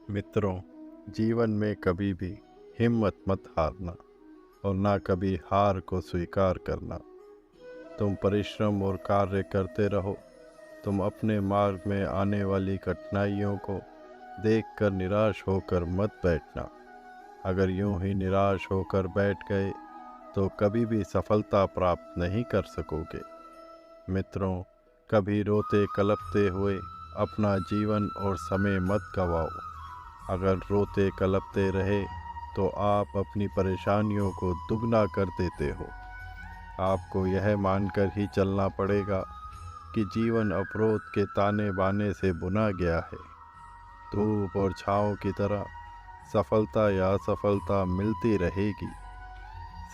मित्रों, जीवन में कभी भी हिम्मत मत हारना और ना कभी हार को स्वीकार करना। तुम परिश्रम और कार्य करते रहो। तुम अपने मार्ग में आने वाली कठिनाइयों को देखकर निराश होकर मत बैठना। अगर यूं ही निराश होकर बैठ गए तो कभी भी सफलता प्राप्त नहीं कर सकोगे। मित्रों, कभी रोते कलपते हुए अपना जीवन और समय मत गवाओ। अगर रोते कलपते रहे तो आप अपनी परेशानियों को दुगना कर देते हो। आपको यह मानकर ही चलना पड़ेगा कि जीवन अवरोध के ताने बाने से बुना गया है। धूप और छाँव की तरह सफलता या असफलता मिलती रहेगी।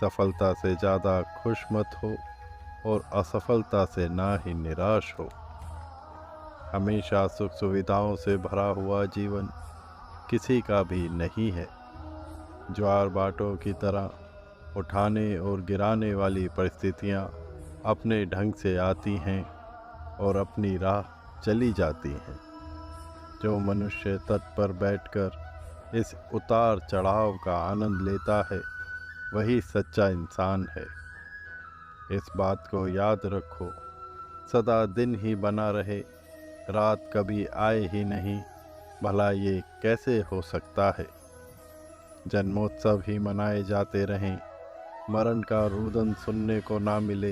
सफलता से ज़्यादा खुश मत हो और असफलता से ना ही निराश हो। हमेशा सुख सुविधाओं से भरा हुआ जीवन किसी का भी नहीं है। ज्वार बाटों की तरह उठाने और गिराने वाली परिस्थितियाँ अपने ढंग से आती हैं और अपनी राह चली जाती हैं। जो मनुष्य तट पर बैठकर इस उतार चढ़ाव का आनंद लेता है वही सच्चा इंसान है। इस बात को याद रखो, सदा दिन ही बना रहे, रात कभी आए ही नहीं, भला ये कैसे हो सकता है। जन्मोत्सव ही मनाए जाते रहें, मरण का रुदन सुनने को ना मिले,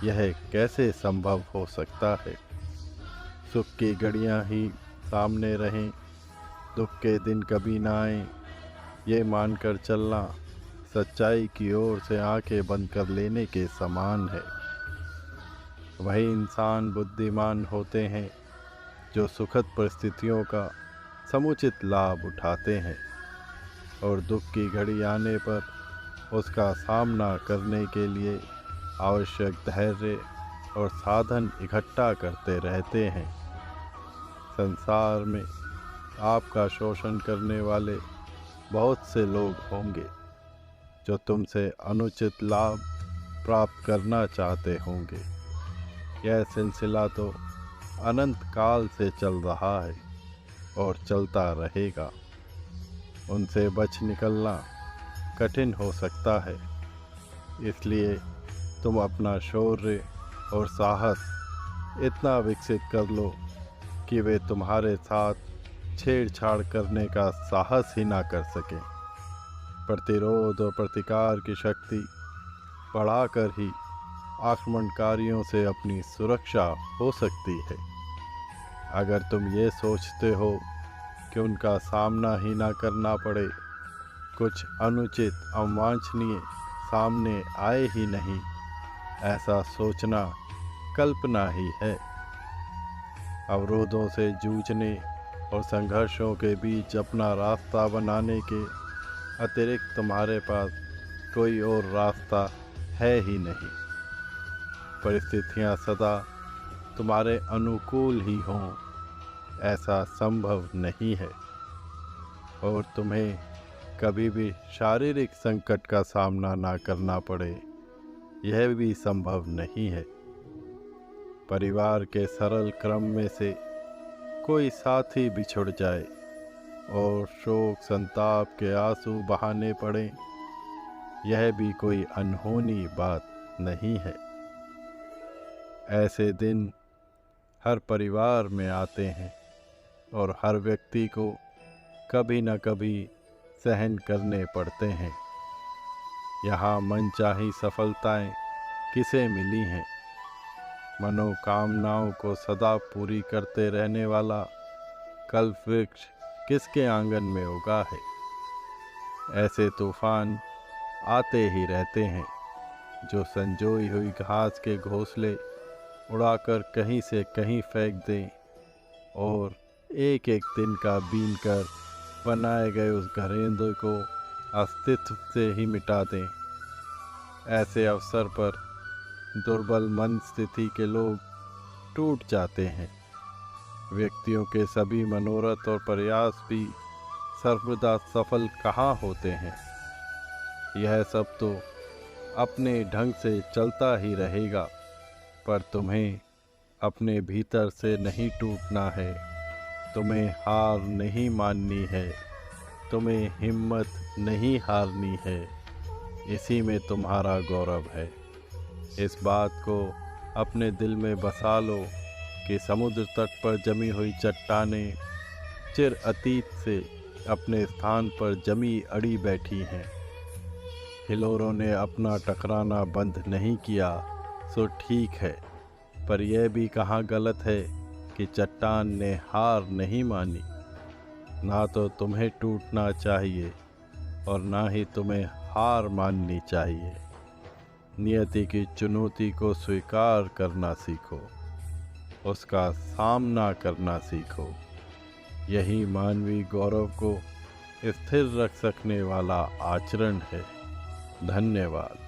यह कैसे संभव हो सकता है। सुख की घड़ियां ही सामने रहें, दुख के दिन कभी ना आए, ये मानकर चलना सच्चाई की ओर से आंखें बंद कर लेने के समान है। वही इंसान बुद्धिमान होते हैं जो सुखद परिस्थितियों का समुचित लाभ उठाते हैं और दुख की घड़ी आने पर उसका सामना करने के लिए आवश्यक धैर्य और साधन इकट्ठा करते रहते हैं। संसार में आपका शोषण करने वाले बहुत से लोग होंगे जो तुमसे अनुचित लाभ प्राप्त करना चाहते होंगे। यह सिलसिला तो अनंत काल से चल रहा है और चलता रहेगा। उनसे बच निकलना कठिन हो सकता है, इसलिए तुम अपना शौर्य और साहस इतना विकसित कर लो कि वे तुम्हारे साथ छेड़छाड़ करने का साहस ही ना कर सकें। प्रतिरोध और प्रतिकार की शक्ति बढ़ाकर ही आक्रमणकारियों से अपनी सुरक्षा हो सकती है। अगर तुम ये सोचते हो कि उनका सामना ही ना करना पड़े, कुछ अनुचित अवांछनीय सामने आए ही नहीं, ऐसा सोचना कल्पना ही है। अवरोधों से जूझने और संघर्षों के बीच अपना रास्ता बनाने के अतिरिक्त तुम्हारे पास कोई और रास्ता है ही नहीं। परिस्थितियां सदा तुम्हारे अनुकूल ही हों, ऐसा संभव नहीं है। और तुम्हें कभी भी शारीरिक संकट का सामना ना करना पड़े, यह भी संभव नहीं है। परिवार के सरल क्रम में से कोई साथी बिछुड़ जाए और शोक संताप के आंसू बहाने पड़े, यह भी कोई अनहोनी बात नहीं है। ऐसे दिन हर परिवार में आते हैं और हर व्यक्ति को कभी न कभी सहन करने पड़ते हैं। यहाँ मनचाही सफलताएं किसे मिली हैं। मनोकामनाओं को सदा पूरी करते रहने वाला कल्प वृक्ष किसके आंगन में उगा है। ऐसे तूफान आते ही रहते हैं जो संजोई हुई घास के घोंसले उड़ाकर कहीं से कहीं फेंक दें और एक एक दिन का बीन कर बनाए गए उस घरेंद्र को अस्तित्व से ही मिटा दें। ऐसे अवसर पर दुर्बल मन स्थिति के लोग टूट जाते हैं। व्यक्तियों के सभी मनोरथ और प्रयास भी सर्वदा सफल कहाँ होते हैं। यह सब तो अपने ढंग से चलता ही रहेगा, पर तुम्हें अपने भीतर से नहीं टूटना है। तुम्हें हार नहीं माननी है, तुम्हें हिम्मत नहीं हारनी है, इसी में तुम्हारा गौरव है। इस बात को अपने दिल में बसा लो कि समुद्र तट पर जमी हुई चट्टानें चिर अतीत से अपने स्थान पर जमी अड़ी बैठी हैं। हिलोरों ने अपना टकराना बंद नहीं किया सो ठीक है, पर यह भी कहाँ गलत है कि चट्टान ने हार नहीं मानी। ना तो तुम्हें टूटना चाहिए और ना ही तुम्हें हार माननी चाहिए। नियति की चुनौती को स्वीकार करना सीखो, उसका सामना करना सीखो। यही मानवीय गौरव को स्थिर रख सकने वाला आचरण है। धन्यवाद।